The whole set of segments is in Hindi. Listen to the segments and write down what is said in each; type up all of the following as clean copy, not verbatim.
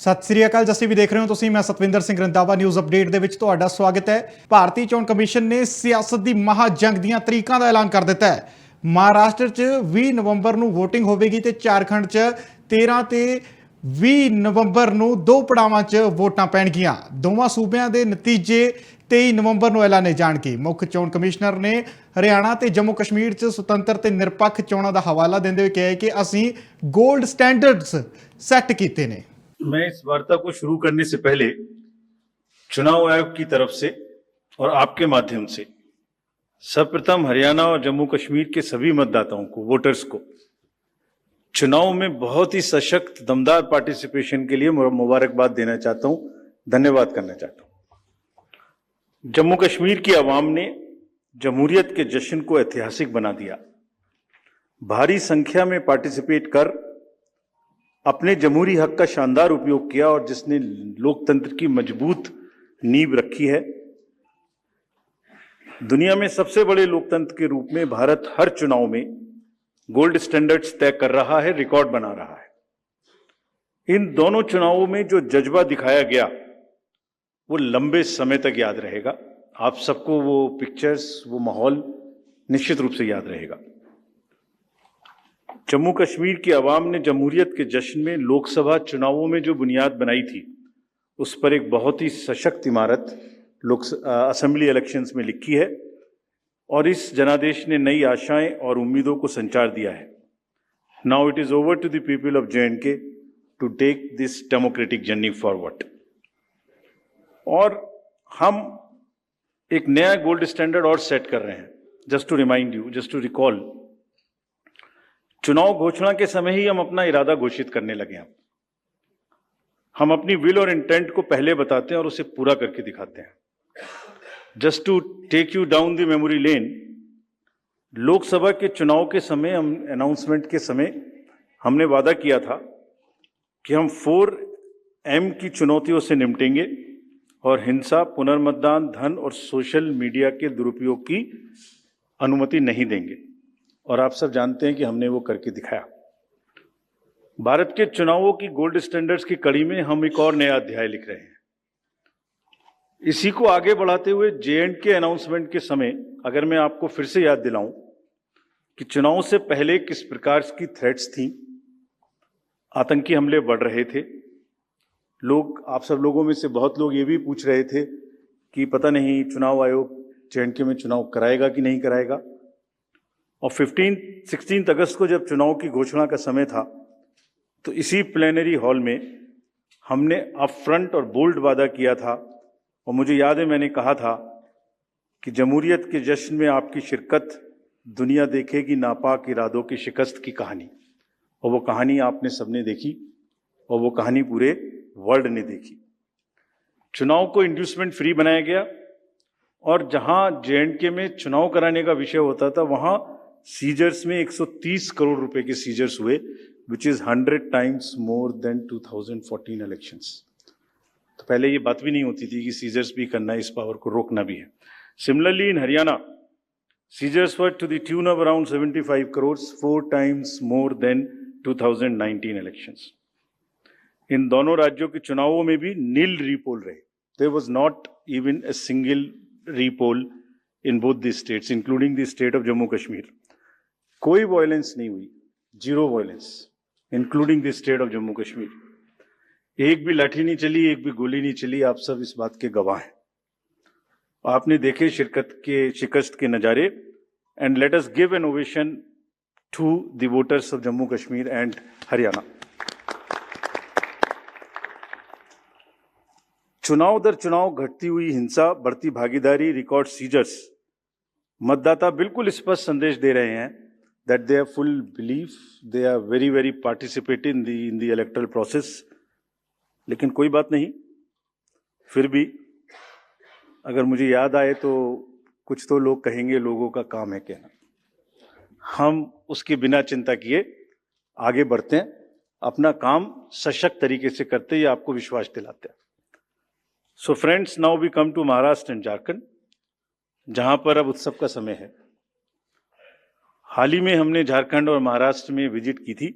ਸਤਿ ਸ੍ਰੀ ਅਕਾਲ। ਜੱਸੀ ਵੀ ਦੇਖ ਰਹੇ ਹੋ ਤੁਸੀਂ, ਮੈਂ ਸਤਵਿੰਦਰ ਸਿੰਘ ਰੰਧਾਵਾ। ਨਿਊਜ਼ ਅਪਡੇਟ ਦੇ ਵਿੱਚ ਤੁਹਾਡਾ ਸਵਾਗਤ ਹੈ। ਭਾਰਤੀ ਚੋਣ ਕਮਿਸ਼ਨ ਨੇ ਸਿਆਸਤ ਦੀ ਮਹਾਜੰਗ ਦੀਆਂ ਤਰੀਕਾਂ ਦਾ ਐਲਾਨ ਕਰ ਦਿੱਤਾ ਹੈ। ਮਹਾਰਾਸ਼ਟਰ 'ਚ 20 ਨਵੰਬਰ ਨੂੰ VOTING ਹੋਵੇਗੀ ਤੇ ਝਾਰਖੰਡ 'ਚ 13 ਤੇ 20 ਨਵੰਬਰ ਨੂੰ ਦੋ ਪੜਾਵਾਂ 'ਚ ਵੋਟਾਂ ਪੈਣਗੀਆਂ। ਦੋਵਾਂ ਸੂਬਿਆਂ ਦੇ ਨਤੀਜੇ 23 ਨਵੰਬਰ ਨੂੰ ਐਲਾਨੇ ਜਾਣਗੇ। ਮੁੱਖ ਚੋਣ ਕਮਿਸ਼ਨਰ ਨੇ ਹਰਿਆਣਾ ਤੇ ਜੰਮੂ ਕਸ਼ਮੀਰ 'ਚ ਸੁਤੰਤਰ ਤੇ ਨਿਰਪੱਖ ਚੋਣਾਂ ਦਾ ਹਵਾਲਾ ਦਿੰਦੇ ਹੋਏ ਕਿਹਾ ਕਿ ਅਸੀਂ ਗੋਲਡ ਸਟੈਂਡਰਡਸ ਸੈੱਟ ਕੀਤੇ ਨੇ। मैं इस वार्ता को शुरू करने से पहले चुनाव आयोग की तरफ से और आपके माध्यम से सर्वप्रथम हरियाणा और जम्मू कश्मीर के सभी मतदाताओं को, वोटर्स को चुनाव में बहुत ही सशक्त दमदार पार्टिसिपेशन के लिए मुबारकबाद देना चाहता हूं, धन्यवाद करना चाहता हूं। जम्मू कश्मीर की आवाम ने जमहूरियत के जश्न को ऐतिहासिक बना दिया। भारी संख्या में पार्टिसिपेट कर अपने जमहूरी हक का शानदार उपयोग किया और जिसने लोकतंत्र की मजबूत नींव रखी है। दुनिया में सबसे बड़े लोकतंत्र के रूप में भारत हर चुनाव में गोल्ड स्टैंडर्ड्स तय कर रहा है, रिकॉर्ड बना रहा है। इन दोनों चुनावों में जो जज्बा दिखाया गया वो लंबे समय तक याद रहेगा। आप सबको वो पिक्चर्स, वो माहौल निश्चित रूप से याद रहेगा। जम्मू कश्मीर की आवाम ने जमहूरियत के जश्न में लोकसभा चुनावों में जो बुनियाद बनाई थी, उस पर एक बहुत ही सशक्त इमारत असेंबली इलेक्शंस में लिखी है और इस जनादेश ने नई आशाएं और उम्मीदों को संचार दिया है। Now it is over to the people of J&K to take this democratic journey forward. और हम एक नया गोल्ड स्टैंडर्ड और सेट कर रहे हैं। Just to remind you, just to recall, चुनाव घोषणा के समय ही हम अपना इरादा घोषित करने लगे हैं। हम अपनी विल और इंटेंट को पहले बताते हैं और उसे पूरा करके दिखाते हैं। Just to take you down the memory lane, लोकसभा के चुनाव के समय, हम अनाउंसमेंट के समय हमने वादा किया था कि हम 4M की चुनौतियों से निपटेंगे और हिंसा, पुनर्मतदान, धन और सोशल मीडिया के दुरुपयोग की अनुमति नहीं देंगे। और आप सब जानते हैं कि हमने वो करके दिखाया। भारत के चुनावों की गोल्ड स्टैंडर्ड्स की कड़ी में हम एक और नया अध्याय लिख रहे हैं। इसी को आगे बढ़ाते हुए J&K अनाउंसमेंट के समय अगर मैं आपको फिर से याद दिलाऊं कि चुनाव से पहले किस प्रकार की थ्रेट्स थी, आतंकी हमले बढ़ रहे थे। लोग, आप सब लोगों में से बहुत लोग ये भी पूछ रहे थे कि पता नहीं चुनाव आयोग J&K में चुनाव कराएगा कि नहीं कराएगा। और 16 अगस्त को जब चुनाव की घोषणा का समय था, तो इसी प्लेनरी हॉल में हमने अप फ्रंट और बोल्ड वादा किया था। और मुझे याद है मैंने कहा था कि जमहूरियत के जश्न में आपकी शिरकत दुनिया देखेगी नापाक इरादों की शिकस्त की कहानी। और वो कहानी आपने सबने देखी और वो कहानी पूरे वर्ल्ड ने देखी। चुनाव को इंड्यूसमेंट फ्री बनाया गया और जहां J&K में चुनाव कराने का विषय होता था, वहां सीजर्स में 130 करोड़ रुपए के सीजर्स हुए, which is 100 times more than 2014 elections. तो पहले ये बात भी नहीं होती थी कि सीजर्स भी करना है, इस पावर को रोकना भी है। Similarly in Haryana, seizures were to the tune of around 75 crores, 4 times more than 2019 elections. इन दोनों राज्यों के चुनावों में भी नील रीपोल रहे। There was not even a single repoll in both the states, including the state of Jammu Kashmir. कोई वायलेंस नहीं हुई, zero violence, including the state of Jammu Kashmir. एक भी लाठी नहीं चली, एक भी गोली नहीं चली। आप सब इस बात के गवाह हैं। आपने देखे शिकस्त के नजारे। And let us give an ovation to the voters of Jammu Kashmir and Haryana. चुनाव दर चुनाव घटती हुई हिंसा, बढ़ती भागीदारी, रिकॉर्ड सीजर्स, मतदाता बिल्कुल स्पष्ट संदेश दे रहे हैं that they have full belief, they are very participate in the electoral process। लेकिन कोई बात नहीं, फिर भी अगर मुझे याद आए तो कुछ तो लोग कहेंगे लोगों का काम है कहना। हम उसके बिना चिंता किए आगे बढ़ते हैं, अपना काम सशक्त तरीके से करते हैं, आपको विश्वास दिलाते हैं। So friends, now we come to Maharashtra and Jharkhand, जहां पर अब उत्सव का समय है। हाल ही में हमने झारखंड और महाराष्ट्र में विजिट की थी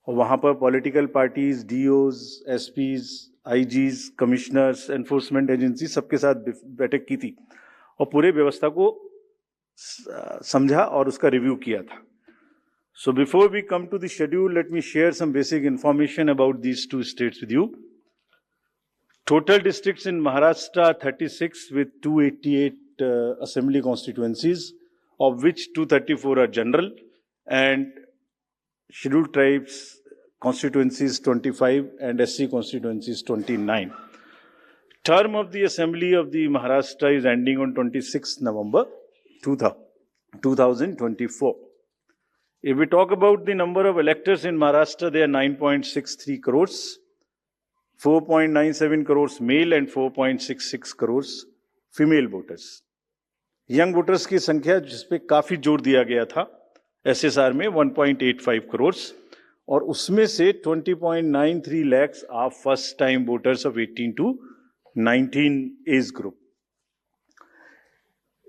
और वहाँ पर political parties, DOs, SPs, IGs, commissioners, enforcement agency सबके साथ बैठक की थी और पूरे व्यवस्था को समझा और उसका रिव्यू किया था. So before we come to the schedule, let me share some basic information about these two states with you. Total districts in Maharashtra 36 with 288 assembly constituencies, of which 234 are general and scheduled tribes constituencies 25 and SC constituencies 29. Term of the assembly of the Maharashtra is ending on 26th November 2024. If we talk about the number of electors in Maharashtra, they are 9.63 crores, 4.97 crores male and 4.66 crores female voters. Young voters की संख्या जिस पे काफी जोर दिया गया था SSR में 1.85 crores और उसमें से 20.93 lakhs are first time voters of 18 to 19 age group.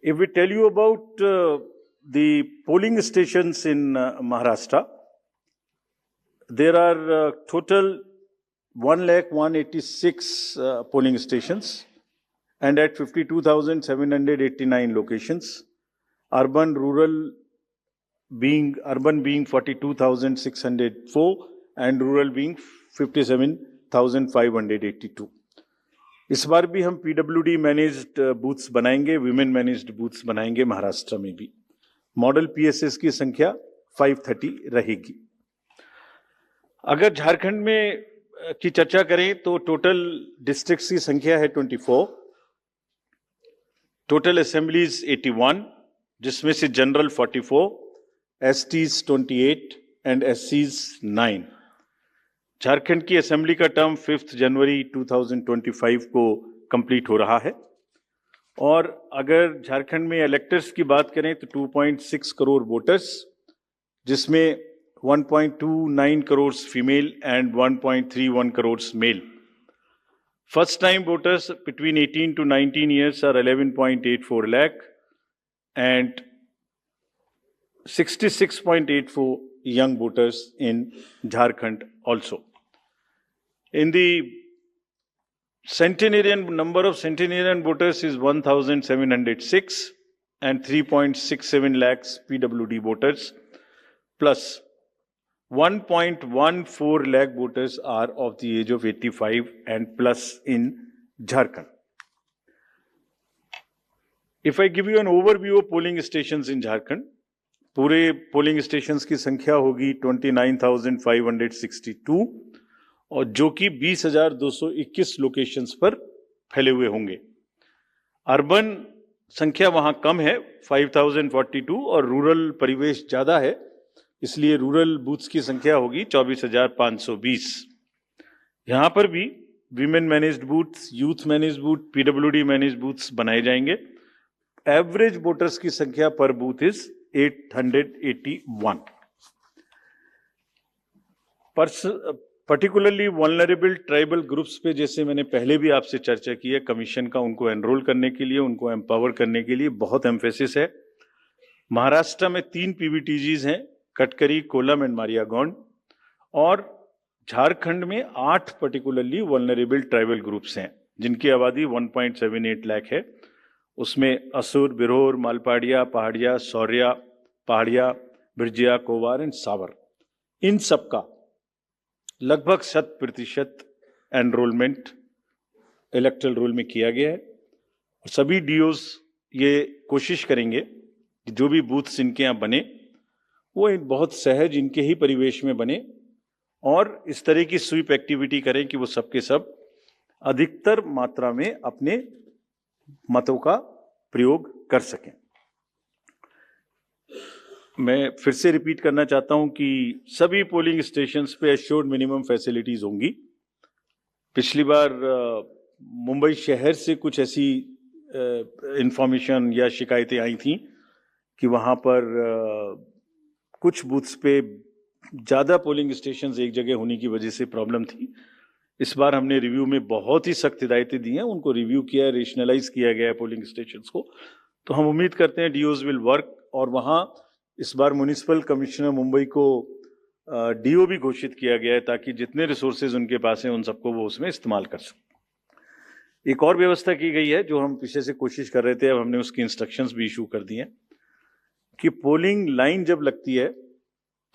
If we tell you about the polling stations in Maharashtra, there are total 1,186 polling stations and at 52,789 locations. Urban being 42,604 and rural being 57,582. इस बार भी हम PWD मैनेज्ड बूथ्स बनाएंगे, विमेन मैनेज्ड बूथ्स बनाएंगे महाराष्ट्र में भी. मॉडल PSS की संख्या 530 रहेगी. अगर झारखंड में की चर्चा करें तो टोटल डिस्ट्रिक्ट्स की संख्या है 24, टोटल असेंबलीज 81, जिसमें से general 44, STs 28 and SCs 9. Jharkhand की असेंबली का टर्म 5 जनवरी 2025 को कंप्लीट हो रहा है और अगर झारखंड में इलेक्टर्स की बात करें तो 2.6 करोड़ वोटर्स, जिसमें 1.29 crore female and 1.31 crore male. First time voters between 18 to 19 years are 11.84 lakh and 66.84 young voters in Jharkhand also. In the centenarian, number of centenarian voters is 1,706 and 3.67 lakhs PWD voters plus 1.14 lakh voters are of the age of 85 and plus in Jharkhand. If I give you an overview of polling stations in Jharkhand, पूरे पोलिंग स्टेशंस की संख्या होगी 29,562 और जो कि 20,221 लोकेशंस पर फैले हुए होंगे. अर्बन संख्या वहां कम है 5,042 और रूरल परिवेश ज्यादा है, इसलिए रूरल बूथ्स की संख्या होगी 24,520. यहां पर भी women managed booths, youth managed booth, PWD managed booths बनाए जाएंगे. एवरेज वोटर्स की संख्या पर booth is 881. Particularly vulnerable tribal groups पे जैसे मैंने पहले भी आपसे चर्चा की है, कमीशन का उनको एनरोल करने के लिए, उनको एम्पावर करने के लिए बहुत एम्फेसिस है. महाराष्ट्र में 3 PVTGs हैं, कटकरी, कोलम एंड मारियागौंड, और झारखंड में 8 पर्टिकुलरली वल्नरेबल ट्राइबल ग्रुप्स हैं जिनकी आबादी 1.78 लाख है. उसमें असुर, बिरोर, मालपाड़िया, पहाड़िया, सौर्या, पहाड़िया, बिरजिया, कोवार एंड सावर, इन सबका लगभग 100% एनरोलमेंट इलेक्टरल रोल में किया गया है. और सभी डीओज ये कोशिश करेंगे कि जो भी बूथ्स इनके यहाँ बने वो बहुत सहज इनके ही परिवेश में बने और इस तरह की स्वीप एक्टिविटी करें कि वो सबके सब अधिकतर मात्रा में अपने मतों का प्रयोग कर सकें. मैं फिर से रिपीट करना चाहता हूं कि सभी पोलिंग स्टेशंस पे एश्योर्ड मिनिमम फैसिलिटीज होंगी. पिछली बार मुंबई शहर से कुछ ऐसी इंफॉर्मेशन या शिकायतें आई थी कि वहां पर कुछ बूथ्स पे ज्यादा पोलिंग स्टेशंस एक जगह होने की वजह से प्रॉब्लम थी. इस बार हमने रिव्यू में बहुत ही सख्त हिदायतें दी हैं, उनको रिव्यू किया है, रेशनलाइज किया गया है पोलिंग स्टेशंस को. तो हम उम्मीद करते हैं डीओज विल वर्क. और वहाँ इस बार म्युनिसिपल कमिश्नर मुंबई को डीओ भी घोषित किया गया है ताकि जितने रिसोर्सेज उनके पास हैं उन सबको वो उसमें इस्तेमाल कर सकें। एक और व्यवस्था की गई है जो हम पीछे से कोशिश कर रहे थे, अब हमने उसकी इंस्ट्रक्शंस भी इशू कर दी हैं कि पोलिंग लाइन जब लगती है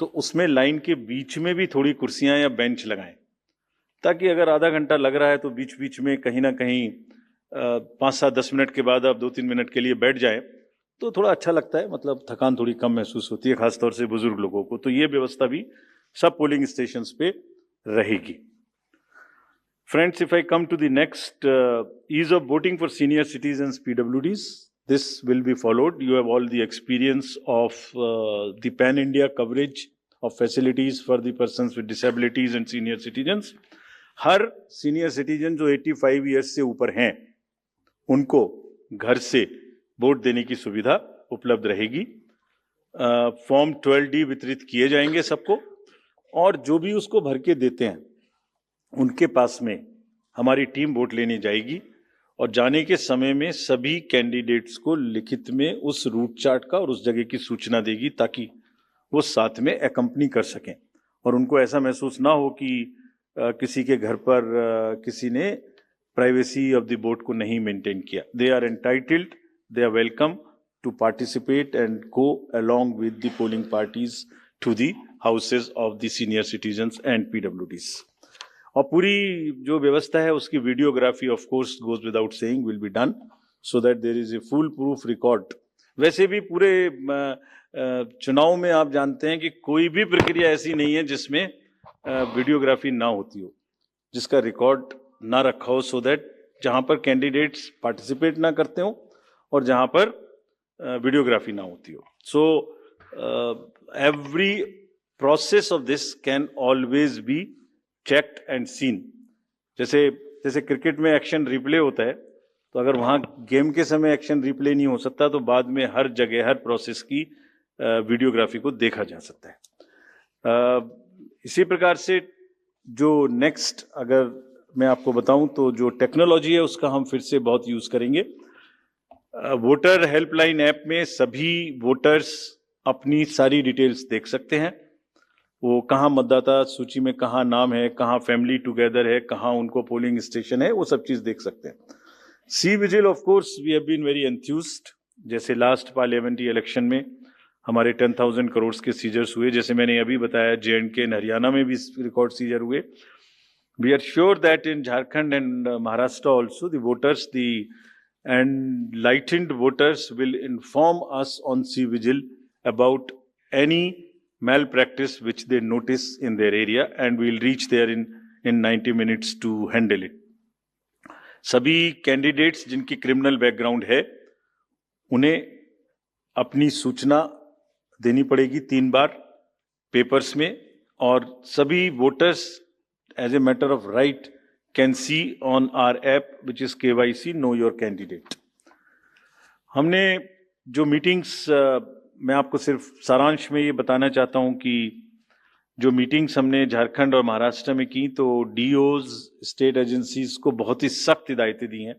तो उसमें लाइन के बीच में भी थोड़ी कुर्सियां या बेंच लगाएं, ताकि अगर आधा घंटा लग रहा है तो बीच बीच में कहीं ना कहीं 5-7-10 मिनट के बाद आप 2-3 मिनट के लिए बैठ जाएं तो थोड़ा अच्छा लगता है, मतलब थकान थोड़ी कम महसूस होती है, खासतौर से बुजुर्ग लोगों को। तो ये व्यवस्था भी सब पोलिंग स्टेशंस पे रहेगी। Friends, if I come to the next ease of voting for senior citizens PWDs, this will be followed. You have all the experience of the pan-India coverage of facilities for the persons with disabilities and senior citizens. Her senior citizen जो 85 years से ऊपर हैं, उनको घर से वोट देने की सुविधा उपलब्ध रहेगी। फॉर्म 12D वितरित किए जाएंगे सबको, और जो भी उसको भर के देते हैं उनके पास में हमारी टीम वोट लेने जाएगी और जाने के समय में सभी कैंडिडेट्स को लिखित में उस रूट चार्ट का और उस जगह की सूचना देगी ताकि वो साथ में एकम्पनी कर सकें और उनको ऐसा महसूस ना हो कि किसी के घर पर किसी ने प्राइवेसी ऑफ द वोट को नहीं मेंटेन किया। They are entitled, they are welcome to participate and go along with the polling parties to the houses of the senior citizens and PWDs. और पूरी जो व्यवस्था है उसकी videography of course goes without saying will be done so that there is a foolproof record. वैसे भी पूरे चुनाव में आप जानते हैं कि कोई भी प्रक्रिया ऐसी नहीं है जिसमें वीडियोग्राफी ना होती हो, जिसका रिकॉर्ड ना रखा हो, सो दैट जहां पर कैंडिडेट्स पार्टिसिपेट ना करते हो और जहां पर वीडियोग्राफी ना होती हो। So every process of this can always be checked and seen. जैसे क्रिकेट में एक्शन रिप्ले होता है, तो अगर वहां गेम के समय एक्शन रिप्ले नहीं हो सकता तो बाद में हर जगह हर प्रोसेस की वीडियोग्राफी को देखा जा सकता है। इसी प्रकार से जो नेक्स्ट अगर मैं आपको बताऊं तो जो टेक्नोलॉजी है उसका हम फिर से बहुत यूज करेंगे। वोटर हेल्पलाइन ऐप में सभी वोटर्स अपनी सारी डिटेल्स देख सकते हैं, वो कहाँ मतदाता सूची में कहाँ नाम है, कहाँ फैमिली टुगेदर है, कहाँ उनको पोलिंग स्टेशन है, वो सब चीज देख सकते हैं। C vigil of course we have been very enthused. जैसे लास्ट पार्लियामेंट्री इलेक्शन में हमारे 10,000 करोड़ के सीजर्स हुए, जैसे मैंने अभी बताया J&K एंड हरियाणा में भी रिकॉर्ड सीजर हुए। We are sure that in Jharkhand and Maharashtra also the voters enlightened voters will inform us on C-Vigil about any malpractice which they notice in their area, and we'll reach there in 90 minutes to handle it. सभी कैंडिडेट्स जिनकी क्रिमिनल बैकग्राउंड है उन्हें अपनी सूचना देनी पड़ेगी 3 बार पेपर्स में, और सभी voters as a matter of right can see on our app which is KYC Know Your Candidate. हमने जो मीटिंग्स, मैं आपको सिर्फ सारांश में ये बताना चाहता हूं कि जो मीटिंग्स हमने झारखंड और महाराष्ट्र में की तो डीओज स्टेट एजेंसीज को बहुत ही सख्त हिदायतें दी हैं,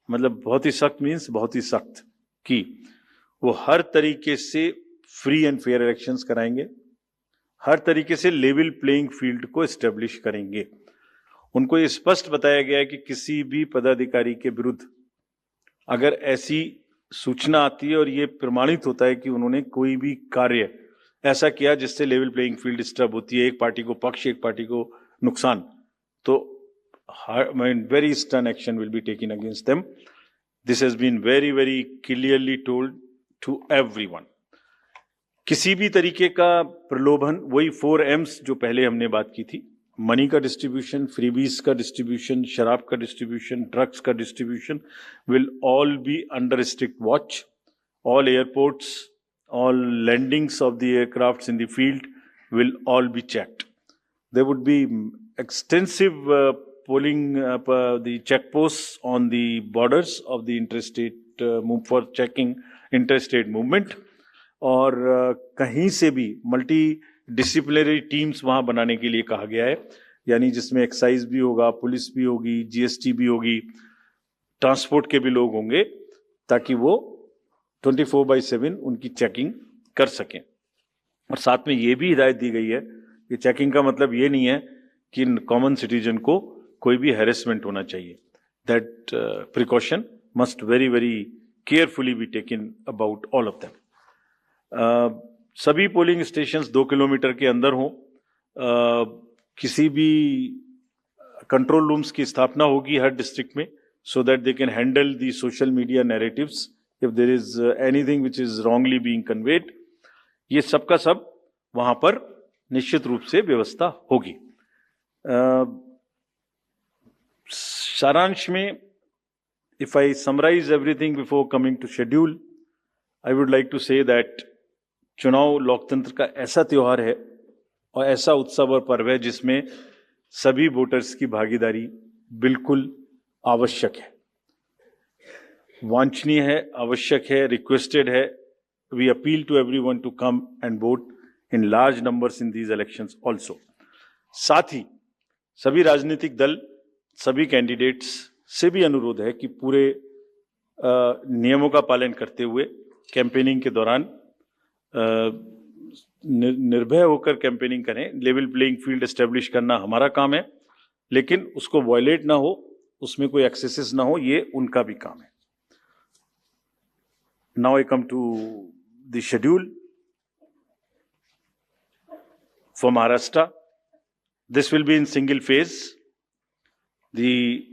मतलब बहुत ही सख्त मीन्स बहुत ही सख्त, कि वो हर तरीके से फ्री एंड फेयर इलेक्शंस कराएंगे, हर तरीके से लेवल प्लेइंग फील्ड को एस्टेब्लिश करेंगे। उनको ये स्पष्ट बताया गया है कि किसी भी पदाधिकारी के विरुद्ध अगर ऐसी सूचना आती है और ये प्रमाणित होता है कि उन्होंने कोई भी कार्य ऐसा किया जिससे लेवल प्लेइंग फील्ड डिस्टर्ब होती है, एक पार्टी को पक्ष एक पार्टी को नुकसान, तो very stern action will be taken against them. This has been very very clearly told to everyone. किसी भी तरीके का प्रलोभन, वही 4 M's जो पहले हमने बात की थी, मनी का डिस्ट्रीब्यूशन, फ्रीबीज का डिस्ट्रीब्यूशन, शराब का डिस्ट्रीब्यूशन, ड्रग्स का distribution will all be under strict watch. All airports, all landings of the aircrafts in the field will all be checked. There would be extensive polling, the checkposts on the borders of the interstate for checking interstate movement, और कहीं से भी मल्टी डिसिप्लिनरी टीम्स वहां बनाने के लिए कहा गया है, यानी जिसमें एक्साइज भी होगा, पुलिस भी होगी, GST भी होगी, ट्रांसपोर्ट के भी लोग होंगे, ताकि वो 24/7 उनकी चेकिंग कर सकें। और साथ में ये भी हिदायत दी गई है ये चेकिंग का मतलब ये नहीं है कि कॉमन सिटीजन को कोई भी हैरेसमेंट होना चाहिए. That precaution must very very carefully be taken about all of them. सभी पोलिंग स्टेशंस 2 किलोमीटर के अंदर हों. किसी भी कंट्रोल रूम्स की स्थापना होगी हर डिस्ट्रिक्ट में, so that they can handle the social media narratives if there is anything which is wrongly being conveyed. ये सब का सब वहां पर निश्चित रूप से व्यवस्था होगी. सारांश में, if I summarize everything before coming to schedule, I would like to say that चुनाव लोकतंत्र का ऐसा त्योहार है और ऐसा उत्सव और पर्व है जिसमें सभी वोटर्स की भागीदारी बिल्कुल आवश्यक है, वांछनीय है, आवश्यक है, रिक्वेस्टेड है. We appeal to everyone to come and vote in large numbers in these elections also. साथ ही सभी राजनीतिक दल, सभी कैंडिडेट्स से भी अनुरोध है कि पूरे नियमों का पालन करते हुए कैंपेनिंग के दौरान निर्भय होकर कैंपेनिंग करें. लेवल प्लेइंग फील्ड एस्टेब्लिश करना हमारा काम है, लेकिन उसको वायलेट ना हो, उसमें कोई एक्सेसेस ना हो, ये उनका भी काम है. Now I come to the schedule for Maharashtra. This will be in single phase. The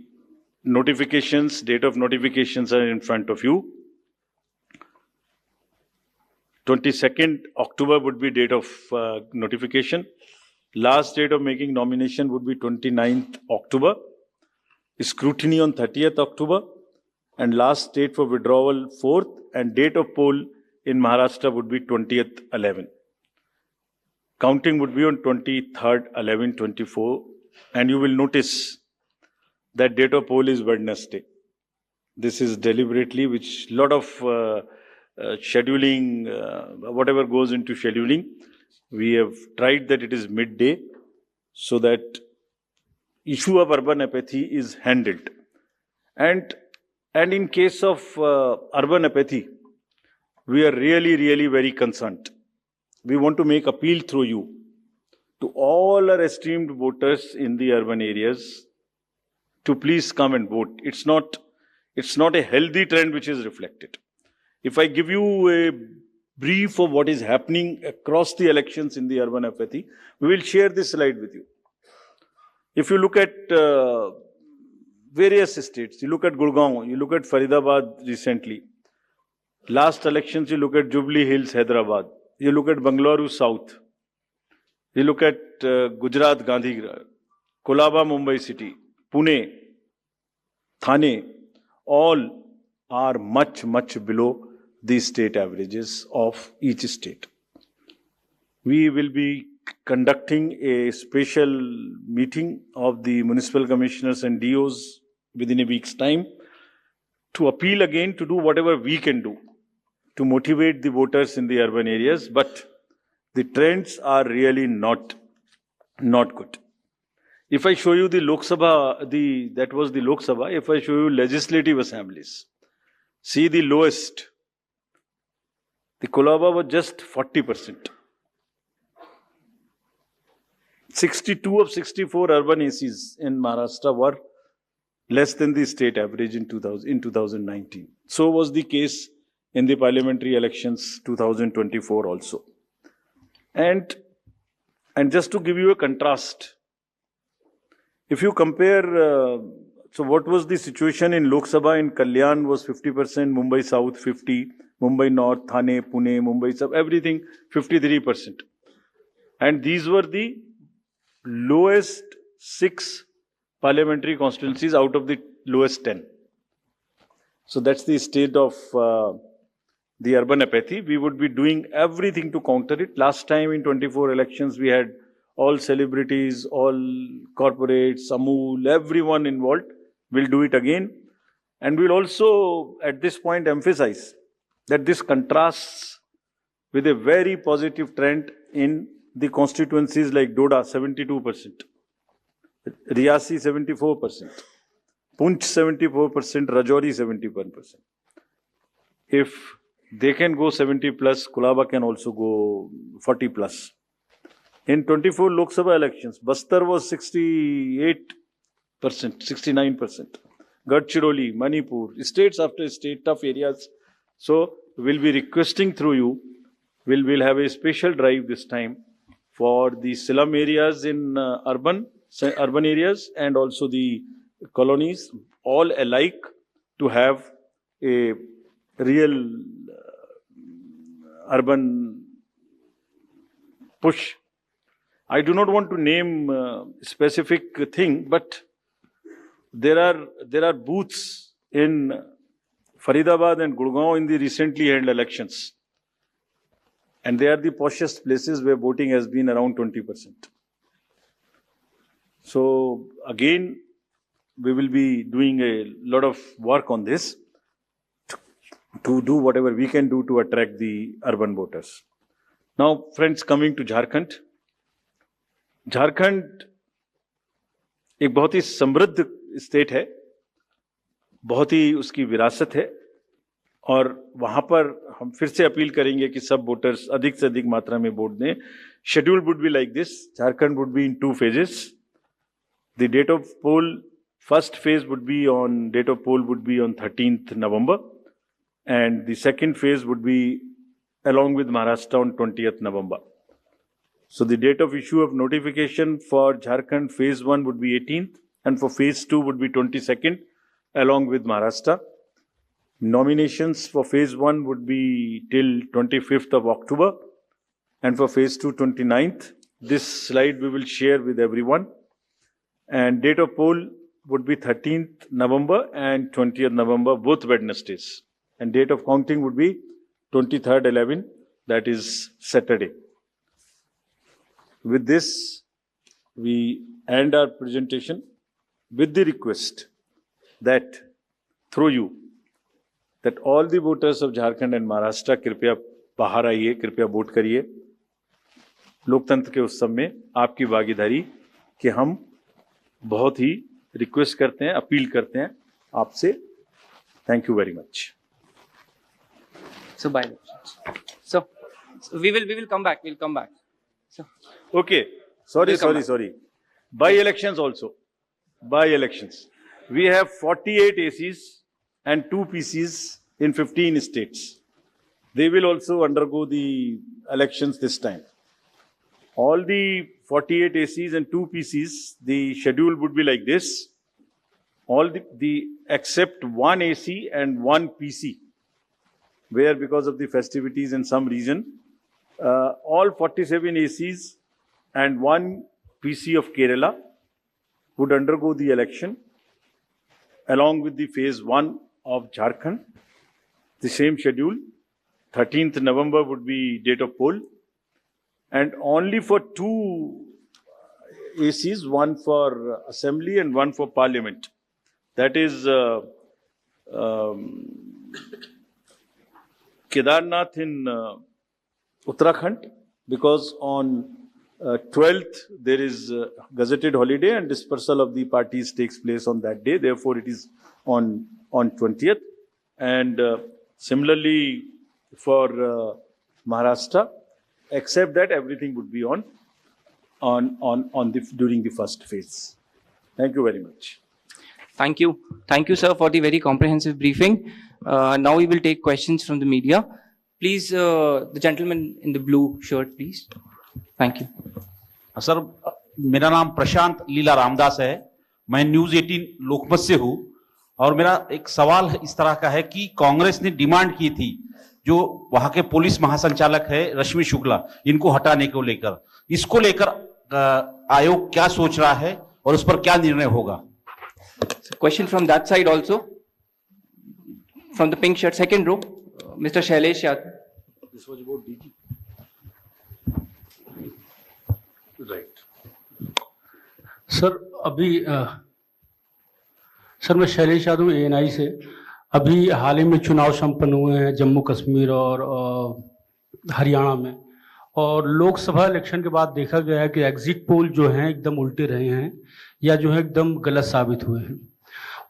notifications, date of notifications are in front of you. 22nd October would be date of notification. Last date of making nomination would be 29th October. Scrutiny on 30th October. And last date for withdrawal 4th, and date of poll in Maharashtra would be 20th 11. Counting would be on 23rd 11/24, and you will notice that date of poll is Wednesday. This is deliberately, which lot of scheduling, whatever goes into scheduling, we have tried that it is midday so that issue of urban apathy is handled. And in case of urban apathy, we are really very concerned. We want to make appeal through you to all our esteemed voters in the urban areas to please come and vote. It's not a healthy trend which is reflected. If I give you a brief of what is happening across the elections in the urban apathy, we will share this slide with you. If you look at various states, you look at Gurgaon, you look at Faridabad recently. Last elections, you look at Jubilee Hills, Hyderabad. You look at Bangalore South. You look at Gujarat, Gandhigram, Kolaba, Mumbai City, Pune, Thane, all are much below the state averages of each state. We will be conducting a special meeting of the municipal commissioners and DOs within a week's time to appeal again to do whatever we can do to motivate the voters in the urban areas, but the trends are really not good. If I show you the Lok Sabha, that was the Lok Sabha. If I show you legislative assemblies, see the lowest. The Kolaba was just 40%. 62 of 64 urban ACs in Maharashtra were less than the state average in 2019. So was the case in the parliamentary elections 2024 also. And just to give you a contrast, if you compare, so what was the situation in Lok Sabha in Kalyan was 50%, Mumbai South 50%, Mumbai North, Thane, Pune, Mumbai South, everything 53%. And these were the lowest 6 parliamentary constituencies out of the lowest 10. So that's the state of the urban apathy. We would be doing everything to counter it. Last time in 24 elections, we had all celebrities, all corporates, Amul, everyone involved. We'll do it again. And we'll also, at this point, emphasize that this contrasts with a very positive trend in the constituencies like Doda, 72%, Riyasi, 74%, Punch, 74%, Rajouri, 71%. If they can go 70 plus, Kolaba can also go 40 plus. In 24 Lok Sabha elections, Bastar was 68%, 69%. Gadchiroli, Manipur, states after state, tough areas. So we'll be requesting through you, we'll have a special drive this time for the slum areas in urban areas and also the colonies, all alike, to have a real urban push. I do not want to name specific thing, but there are booths in Faridabad and Gurgaon in the recently held elections, and they are the poshest places where voting has been around 20%. So again, we will be doing a lot of work on this to do whatever we can do to attract the urban voters. Now, friends, coming to Jharkhand. Jharkhand एक बहुत ही समृद्ध स्टेट है, बहुत ही उसकी विरासत है, और वहां पर हम फिर से अपील करेंगे कि सब वोटर्स अधिक से अधिक मात्रा में वोट दें. Schedule would be like this. Jharkhand would be in 2 phases. The date of poll, first phase would be on, date of poll would be on 13th November, and the second phase would be along with Maharashtra on 20th November. So the date of issue of notification for Jharkhand phase 1 would be 18th, and for phase 2 would be 22nd along with Maharashtra. Nominations for phase 1 would be till 25th of October, and for phase 2 29th. This slide we will share with everyone. And date of poll would be 13th November and 20th November, both Wednesdays. And date of counting would be 23rd 11, that is Saturday. With this, we end our presentation with the request that through you, that all the voters of Jharkhand and Maharashtra कृपया बाहर आइए, कृपया वोट करिए. लोकतंत्र के उत्सव में आपकी भागीदारी कि हम बहुत ही रिक्वेस्ट करते हैं, अपील करते हैं आपसे. Thank you very much. So by so we will come back. We'll come back. So Okay. Sorry. Welcome back. By elections also. By elections. We have 48 ACs and 2 PCs in 15 states. They will also undergo the elections this time. All the 48 ACs and 2 PCs, the schedule would be like this. All the except 1 AC and 1 PC, where because of the festivities in some region, all 47 ACs and 1 PC of Kerala would undergo the election along with the phase 1 of Jharkhand. The same schedule. 13th November would be date of poll, and only for 2 ACs, one for assembly and one for parliament. That is Kedarnath in Uttarakhand, because on 12th there is gazetted holiday and dispersal of the parties takes place on that day. Therefore, it is on 20th. And similarly for Maharashtra, except that everything would be on during the first phase. Thank you very much. thank you, sir, for the very comprehensive briefing. Now we will take questions from the media. Please, the gentleman in the blue shirt, please. Thank you. Sir, मेरा नाम प्रशांत लीला रामदास है. मैं न्यूज 18 लोकमत से हूं, और मेरा एक सवाल इस तरह का है कि कांग्रेस ने डिमांड की थी जो वहां के पुलिस महासंचालक है रश्मि शुक्ला, इनको हटाने को लेकर, इसको लेकर आयोग क्या सोच रहा है और उस पर क्या निर्णय होगा? Question from that side also. From the pink shirt, second row, Mr. Shailesh Yadav. This was about DG. Right. Sir अभी सर मैं शैलेश यादव ANI से. अभी हाल ही में चुनाव संपन्न हुए हैं जम्मू कश्मीर और हरियाणा में, और लोकसभा इलेक्शन के बाद देखा गया है कि एग्जिट पोल जो हैं एकदम उल्टे रहे हैं या जो है एकदम गलत साबित हुए हैं.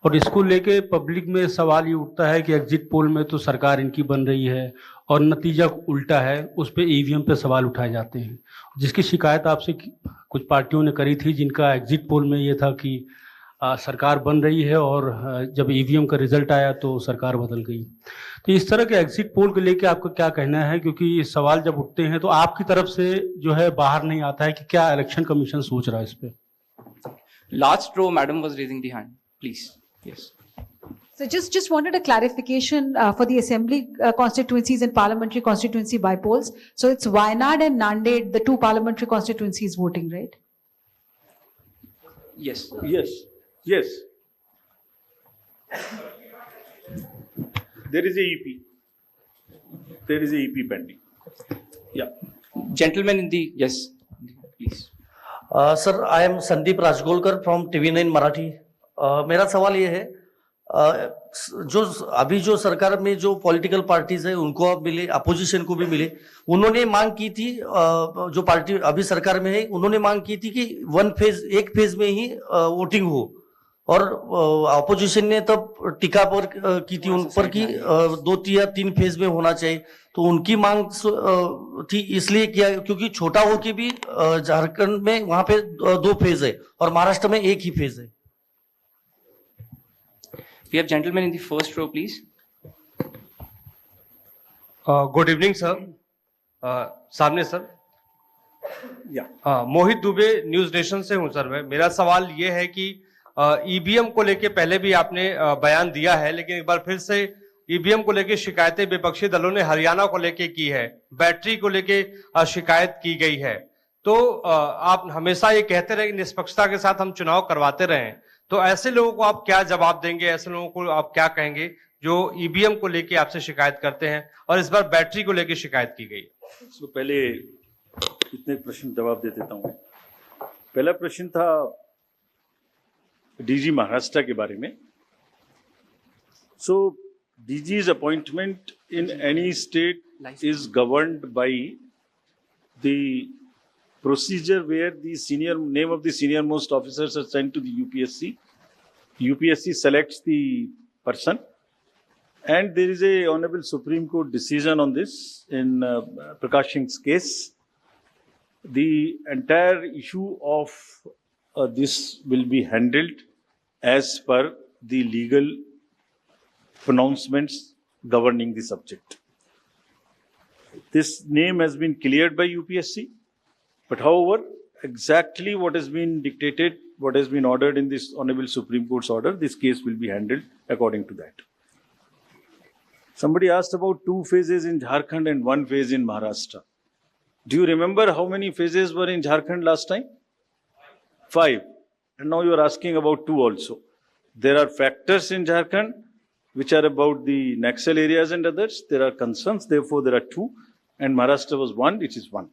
और इसको लेके पब्लिक में सवाल ये उठता है कि एग्जिट पोल में तो सरकार इनकी बन रही है और नतीजा उल्टा है, उस पे ईवीएम पे सवाल उठाए जाते हैं, जिसकी शिकायत आपसे कुछ पार्टियों ने करी थी, जिनका एग्जिट पोल में ये था कि सरकार बन रही है और जब ईवीएम का रिजल्ट आया तो सरकार बदल गई। तो इस तरह के एग्जिट पोल को लेके आपका क्या कहना है, क्योंकि ये सवाल जब उठते हैं तो आपकी तरफ से जो है बाहर नहीं आता है कि क्या इलेक्शन कमीशन सोच रहा है इस पे? Last row, madam was raising the hand. Please. Yes. So just wanted a clarification for the assembly constituencies and parliamentary constituency by polls. So it's Wayanad and Nanded, the two parliamentary constituencies voting, right? Yes. Yes, yes. There is a EP. There is a EP pending. Yeah. Gentleman in the, yes, please. Sir I am Sandeep Rajgolkar from TV9 Marathi. मेरा सवाल ये है, जो अभी जो सरकार में जो पॉलिटिकल पार्टीज है उनको अब मिले, अपोजिशन को भी मिले, उन्होंने मांग की थी, जो पार्टी अभी सरकार में है उन्होंने मांग की थी कि एक फेज में ही वोटिंग हो, और अपोजिशन ने तब टीका पर की थी उन पर कि 2 या 3 फेज में होना चाहिए। तो उनकी मांग थी इसलिए किया क्योंकि छोटा हो के भी झारखंड में वहां पे 2 फेज है और महाराष्ट्र में 1 ही फेज है। We have gentleman in the first row, please. Good evening sir. सामने सर। Yeah. मोहित दुबे, न्यूज नेशन से हूं सर मैं। मेरा सवाल ये है कि ईवीएम को लेके पहले भी आपने बयान दिया है, लेकिन एक बार फिर से ईवीएम को लेके शिकायतें विपक्षी दलों ने हरियाणा को लेके की है, बैटरी को लेके शिकायत की गई है। तो आप हमेशा ये कहते रहे कि निष्पक्षता के साथ हम चुनाव करवाते रहे, तो ऐसे लोगों को आप क्या जवाब देंगे, ऐसे लोगों को आप क्या कहेंगे जो ईवीएम को लेके आपसे शिकायत करते हैं और इस बार बैटरी को लेके शिकायत की गई? तो पहले इतने प्रश्न जवाब दे देता हूं। पहला प्रश्न था डीजी महाराष्ट्र के बारे में। सो DG's appointment in any state is governed by the procedure where the name of the senior most officers are sent to the UPSC. UPSC selects the person, and there is a Honorable Supreme Court decision on this in Prakash Singh's case. The entire issue of this will be handled as per the legal pronouncements governing the subject. This name has been cleared by UPSC, but however, exactly what has been dictated, what has been ordered in this Honorable Supreme Court's order, this case will be handled according to that. Somebody asked about 2 phases in Jharkhand and 1 phase in Maharashtra. Do you remember how many phases were in Jharkhand last time? 5. And now you are asking about 2 also. There are factors in Jharkhand which are about the Naxal areas and others. There are concerns, therefore there are 2, and Maharashtra was 1, it is 1.